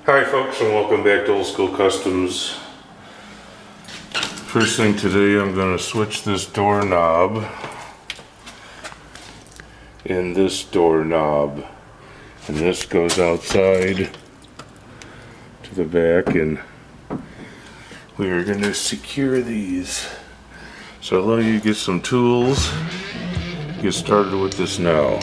Hi folks, and welcome back to Old School Customs. First thing today, I'm going to switch this doorknob and this doorknob, and this goes outside to the back, and we are going to secure these. So I'll let you get some tools, get started with this now.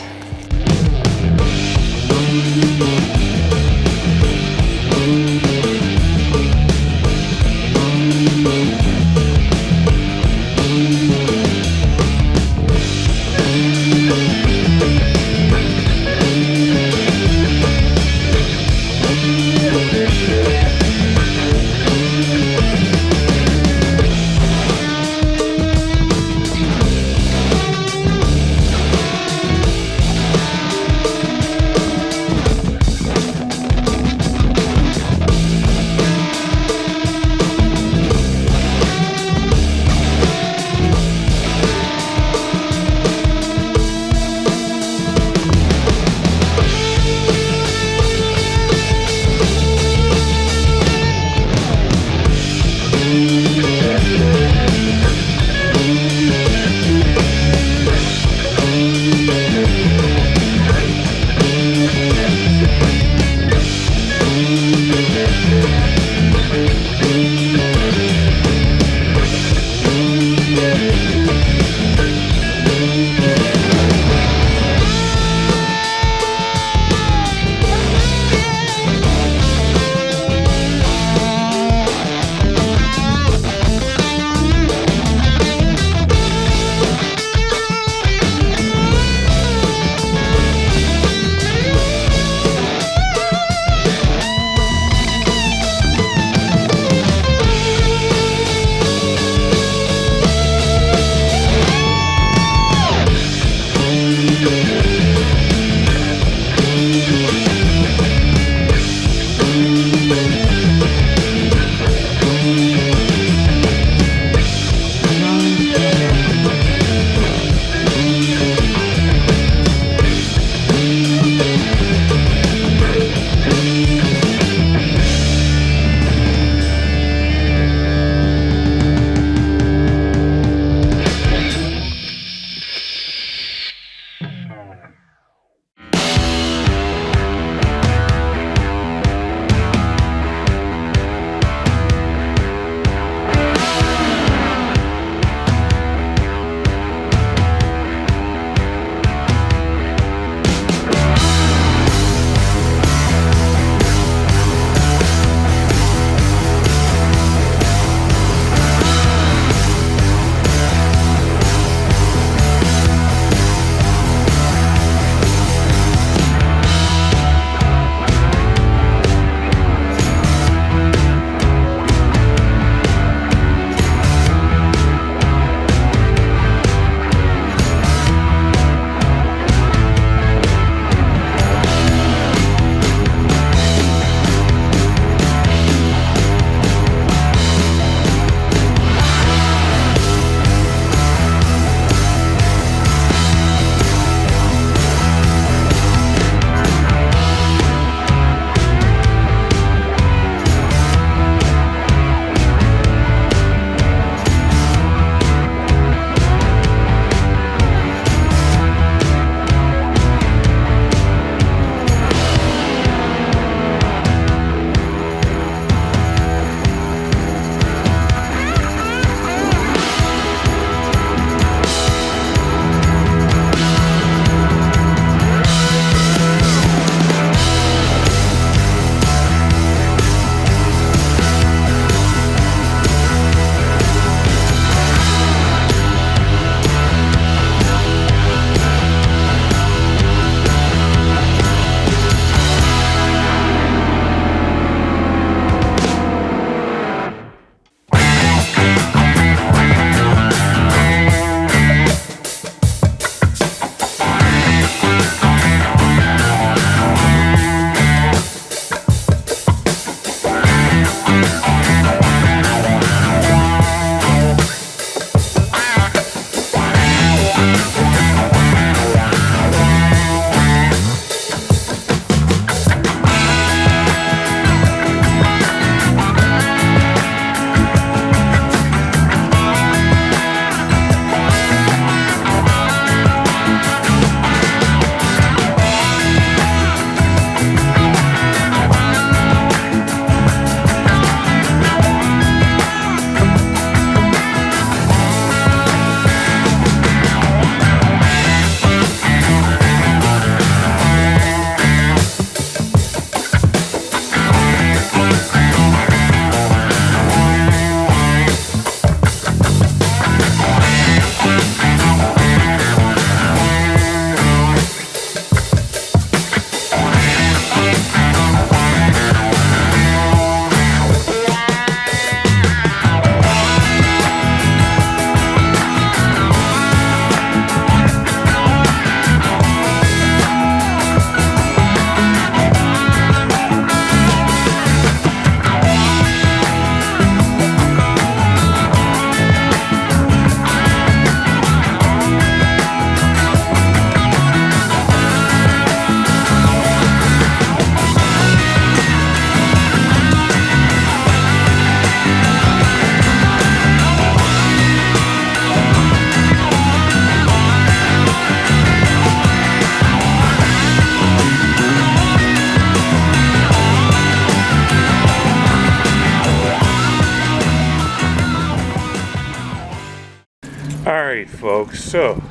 folks, so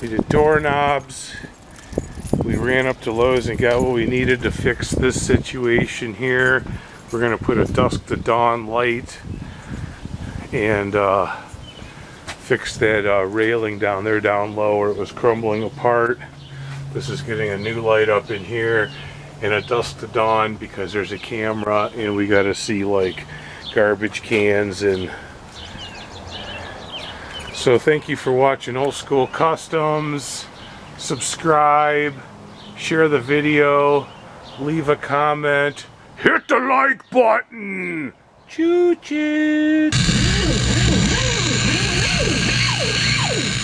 we did doorknobs. We ran up to Lowe's and got what we needed to fix this situation here. We're going to put a dusk to dawn light and fix that railing down there down low where it was crumbling apart. This is getting a new light up in here and a dusk to dawn because there's a camera and we got to see like garbage cans. And so thank you for watching Old School Customs. Subscribe, share the video, leave a comment, hit the like button. Choo choo.